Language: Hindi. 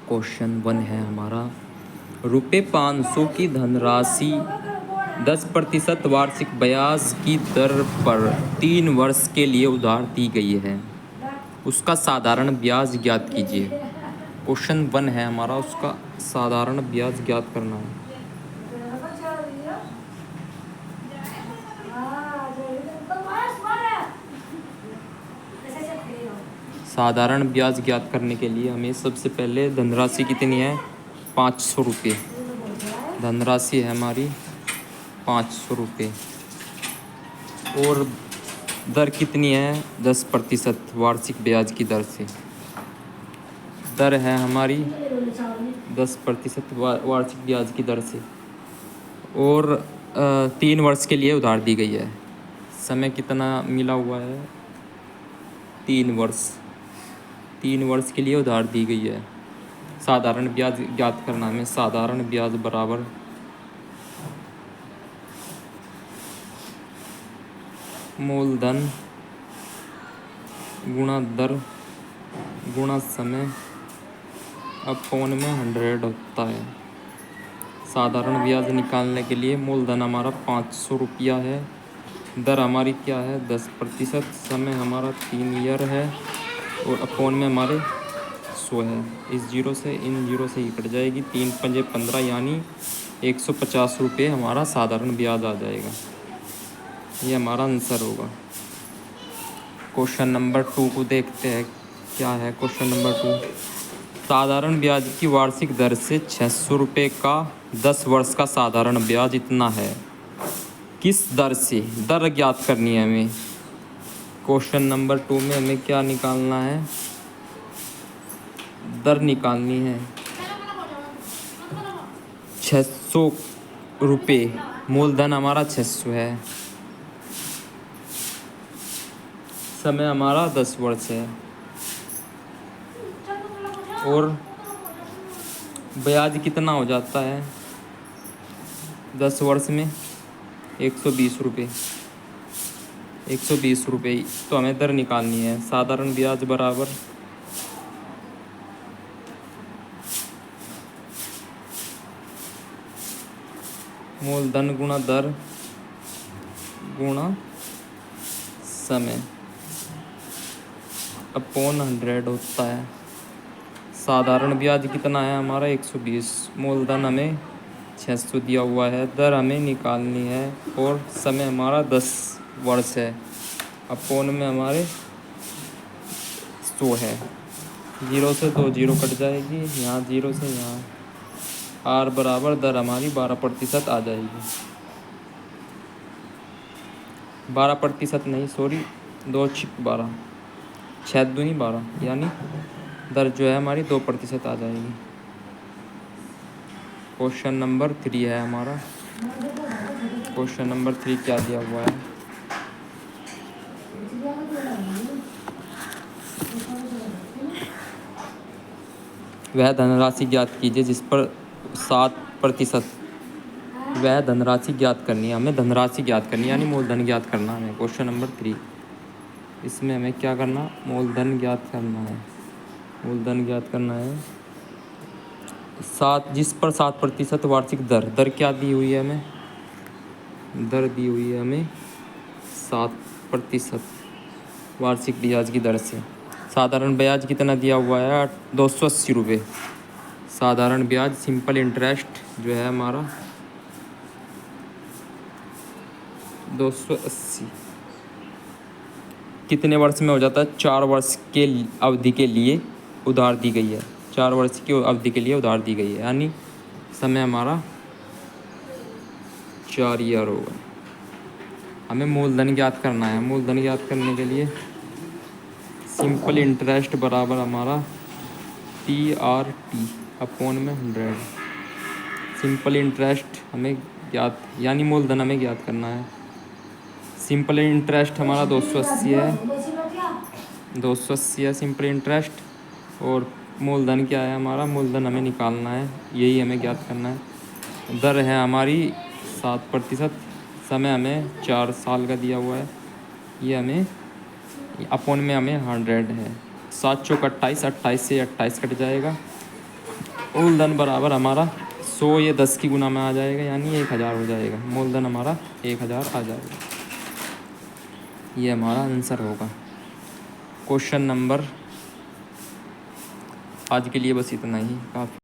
क्वेश्चन 1 है हमारा, रुपये 500 की धनराशि 10% वार्षिक ब्याज की दर पर 3 वर्ष के लिए उधार दी गई है, उसका साधारण ब्याज ज्ञात कीजिए। क्वेश्चन 1 है हमारा, उसका साधारण ब्याज ज्ञात करना है। साधारण ब्याज ज्ञात करने के लिए हमें सबसे पहले धनराशि कितनी है, 500 रुपये। धनराशि है हमारी 500 रुपये और दर कितनी है, 10% वार्षिक ब्याज की दर से। दर है हमारी 10% वार्षिक ब्याज की दर से और 3 वर्ष के लिए उधार दी गई है। समय कितना मिला हुआ है, 3 वर्ष। 3 वर्ष के लिए उधार दी गई है। साधारण ब्याज ज्ञात करना है। साधारण ब्याज बराबर मूलधन गुणा दर गुणा समय अपॉन में 100 होता है। साधारण ब्याज निकालने के लिए मूलधन हमारा 500 रुपया है, दर हमारी क्या है 10%, समय हमारा 3 ईयर है और अपॉन में हमारे 100 है। इस जीरो से इन जीरो से ही कट जाएगी, 3 पंजे 15 यानी 150 रुपये हमारा साधारण ब्याज आ जाएगा। ये हमारा आंसर होगा। क्वेश्चन नंबर 2 को देखते हैं, क्या है क्वेश्चन नंबर 2। साधारण ब्याज की वार्षिक दर से 600 रुपये का 10 वर्ष का साधारण ब्याज इतना है, किस दर से? दर ज्ञात करनी है हमें। क्वेश्चन नंबर 2 में हमें क्या निकालना है, दर निकालनी है। 600 रुपये, मूलधन हमारा 600 है, समय हमारा 10 वर्ष है और ब्याज कितना हो जाता है 10 वर्ष में, 120 रुपये। 120 रुपये तो हमें दर निकालनी है। साधारण ब्याज बराबर मूलधन गुणा दर गुणा समय अपॉन 100 होता है। साधारण ब्याज कितना है हमारा 120, मूलधन हमें 600 दिया हुआ है, दर हमें निकालनी है और समय हमारा 10 वर्ष है, अपॉन में हमारे 100 है। जीरो से 2 जीरो कट जाएगी, यहाँ जीरो से यहाँ आर बराबर दर हमारी 12% आ जाएगी। 12% नहीं, सॉरी, 2 छिक 12, 6 दूनी 12 यानी दर जो है हमारी 2% आ जाएगी। क्वेश्चन नंबर 3 है हमारा। क्वेश्चन नंबर 3 क्या दिया हुआ है, वह धनराशि ज्ञात कीजिए जिस पर 7%, वह धनराशि ज्ञात करनी है। हमें धनराशि ज्ञात करनी है यानी मूलधन ज्ञात करना है। क्वेश्चन नंबर 3, इसमें हमें क्या करना, मूलधन ज्ञात करना है। मूलधन ज्ञात करना है 7, जिस पर 7% वार्षिक दर। दर क्या दी हुई है हमें, दर दी हुई है हमें 7% वार्षिक ब्याज की दर से। साधारण ब्याज कितना दिया हुआ है 280 रुपये। साधारण ब्याज सिंपल इंटरेस्ट जो है हमारा 280 कितने वर्ष में हो जाता है, 4 वर्ष के अवधि के लिए उधार दी गई है। 4 वर्ष की अवधि के लिए उधार दी गई है यानी समय हमारा 4 ईयर होगा। हमें मूलधन ज्ञात करना है। मूलधन ज्ञात करने के लिए सिंपल इंटरेस्ट बराबर हमारा TRT अपॉन में 100। सिंपल इंटरेस्ट हमें ज्ञात यानी मूलधन हमें ज्ञात करना है। सिंपल इंटरेस्ट हमारा 280 है, 280 है सिंपल इंटरेस्ट और मूलधन क्या है हमारा, मूलधन हमें निकालना है, यही हमें ज्ञात करना है। दर है हमारी 7%, समय हमें 4 साल का दिया हुआ है, ये हमें अपॉन में हमें 100 है। 7 चौक 28, 28 से 28 कट जाएगा, मूलधन बराबर हमारा 100, ये 10 की गुना में आ जाएगा, यानी 1000 हो जाएगा। मूलधन हमारा 1000 आ जाएगा। ये हमारा आंसर होगा। क्वेश्चन नंबर, आज के लिए बस इतना ही काफ़ी।